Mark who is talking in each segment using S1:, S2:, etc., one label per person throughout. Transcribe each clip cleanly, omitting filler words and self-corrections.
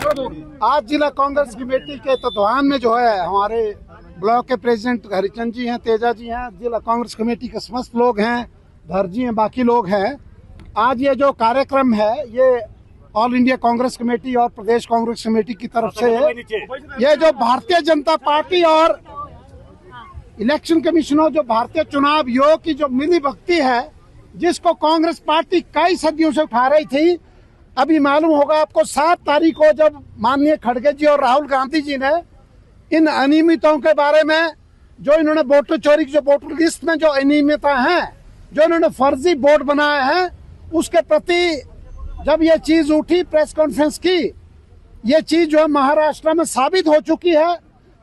S1: आज जिला कांग्रेस कमेटी के तत्वावधान में जो है हमारे ब्लॉक के प्रेसिडेंट हरिचंद जी हैं, तेजा जी हैं, जिला कांग्रेस कमेटी के समस्त लोग हैं, धर जी हैं, बाकी लोग हैं। आज ये जो कार्यक्रम है ये ऑल इंडिया कांग्रेस कमेटी और प्रदेश कांग्रेस कमेटी की तरफ से है। ये जो भारतीय जनता पार्टी और इलेक्शन कमीशन और जो भारतीय चुनाव आयोग की जो मिली भक्ति है, जिसको कांग्रेस पार्टी कई सदियों से उठा रही थी। अभी मालूम होगा आपको 7 तारीख को जब माननीय खड़गे जी और राहुल गांधी जी ने इन अनियमितों के बारे में, जो इन्होंने वोटर चोरी की, जो वोटर लिस्ट में जो अनियमितता है, जो इन्होंने फर्जी बोर्ड बनाए हैं, उसके प्रति जब ये चीज उठी, प्रेस कॉन्फ्रेंस की, ये चीज जो है महाराष्ट्र में साबित हो चुकी है।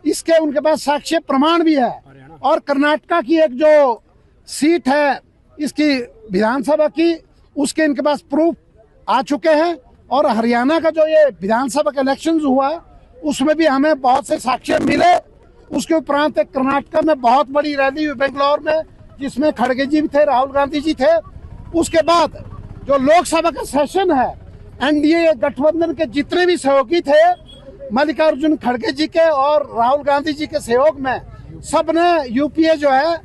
S1: इसके उनके पास साक्ष्य प्रमाण भी है। और कर्नाटका की एक जो सीट है इसकी विधानसभा की, उसके इनके पास प्रूफ आ चुके हैं। और हरियाणा का जो ये विधानसभा का इलेक्शन हुआ उसमें भी हमें बहुत से साक्ष्य मिले। उसके उपरांत एक कर्नाटका में बहुत बड़ी रैली हुई बेंगलोर में, जिसमें खड़गे जी भी थे, राहुल गांधी जी थे। उसके बाद जो लोकसभा का सेशन है, एनडीए गठबंधन के जितने भी सहयोगी थे, मल्लिकार्जुन खड़गे जी के और राहुल गांधी जी के सहयोग में, सबने यूपीए जो है,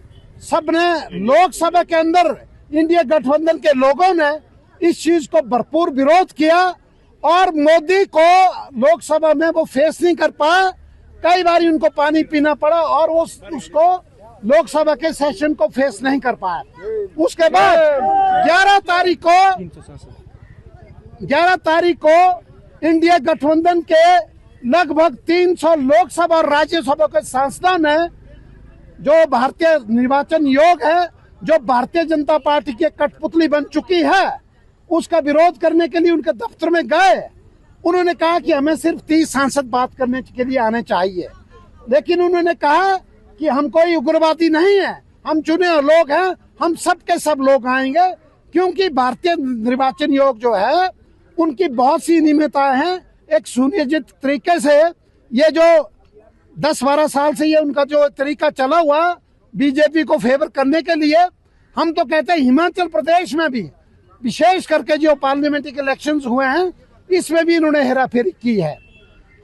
S1: सबने लोकसभा के अंदर इंडिया गठबंधन के लोगों ने इस चीज को भरपूर विरोध किया और मोदी को लोकसभा में वो फेस नहीं कर पाए। कई बार उनको पानी पीना पड़ा और वो उसको लोकसभा के सेशन को फेस नहीं कर पाए। उसके बाद 11 तारीख को इंडिया गठबंधन के लगभग 300 लोकसभा और राज्यसभा के सांसदों ने, जो भारतीय निर्वाचन आयोग है, जो भारतीय जनता पार्टी की कठपुतली बन चुकी है, उसका विरोध करने के लिए उनके दफ्तर में गए। उन्होंने कहा कि हमें सिर्फ 30 सांसद बात करने के लिए आने चाहिए, लेकिन उन्होंने कहा कि हम कोई उग्रवादी नहीं है, हम चुने हुए लोग हैं, हम सब के सब लोग आएंगे। क्योंकि भारतीय निर्वाचन आयोग जो है उनकी बहुत सी नियमितताएं हैं। एक सुनियोजित तरीके से ये जो 10-12 साल से ये उनका जो तरीका चला हुआ बीजेपी को फेवर करने के लिए, हम तो कहते हैं हिमाचल प्रदेश में भी विशेष करके जो पार्लियामेंट्री के इलेक्शंस हुए हैं, इसमें भी इन्होंने हेराफेरी की है।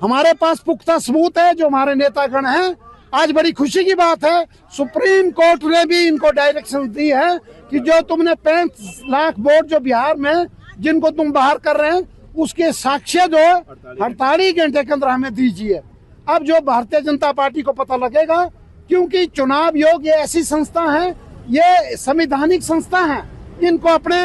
S1: हमारे पास पुख्ता सबूत है, जो हमारे नेतागण हैं। आज बड़ी खुशी की बात है, सुप्रीम कोर्ट ने भी इनको डायरेक्शन दी है कि जो तुमने 35 लाख वोट जो बिहार में जिनको तुम बाहर कर रहे हैं, उसके साक्ष्य जो 48 घंटे के अंदर हमें दीजिए। अब जो भारतीय जनता पार्टी को पता लगेगा, क्योंकि चुनाव आयोग ये ऐसी संस्था है, ये संवैधानिक संस्था है, इनको अपने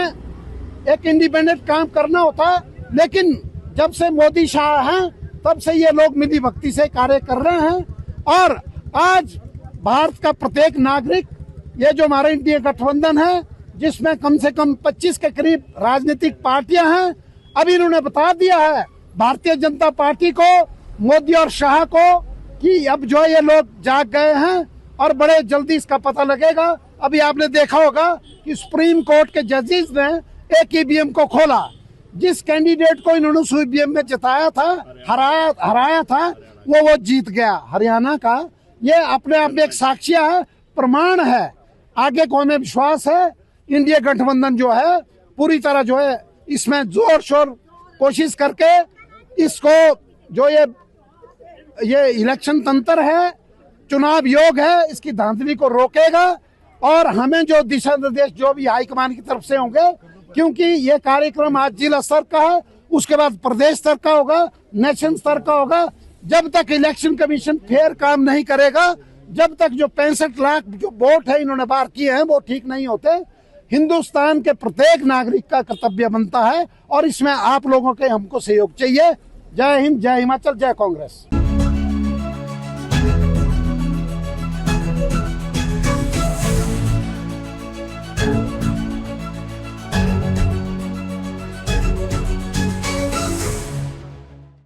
S1: एक इंडिपेंडेंट काम करना होता है। लेकिन जब से मोदी शाह हैं, तब से ये लोग मिली भक्ति से कार्य कर रहे हैं। और आज भारत का प्रत्येक नागरिक, ये जो हमारा इंडिया गठबंधन है, जिसमें कम से कम 25 के करीब राजनीतिक पार्टियां हैं, अभी इन्होंने बता दिया है भारतीय जनता पार्टी को, मोदी और शाह को, कि अब जो ये लोग जाग गए हैं और बड़े जल्दी इसका पता लगेगा। अभी आपने देखा होगा कि सुप्रीम कोर्ट के जजेस ने एक ईवीएम को खोला, जिस कैंडिडेट को इन्होंने उस ईवीएम में जिताया था, हराया था, वो जीत गया हरियाणा का। ये अपने आप में एक साक्ष्य है, प्रमाण है। आगे को हमें विश्वास है, इंडिया गठबंधन जो है पूरी तरह जो है इसमें जोर शोर कोशिश करके इसको, जो ये इलेक्शन तंत्र है, चुनाव आयोग है, इसकी धांधली को रोकेगा। और हमें जो दिशा निर्देश जो भी हाईकमान की तरफ से होंगे, क्योंकि ये कार्यक्रम आज जिला स्तर का है, उसके बाद प्रदेश स्तर का होगा, नेशनल स्तर का होगा। जब तक इलेक्शन कमीशन फेयर काम नहीं करेगा, जब तक जो 65 लाख जो वोट है इन्होंने बाहर किए हैं वो ठीक नहीं होते। हिंदुस्तान के प्रत्येक नागरिक का कर्तव्य बनता है और इसमें आप लोगों के हमको सहयोग चाहिए। जय हिंद, जय हिमाचल, जय कांग्रेस।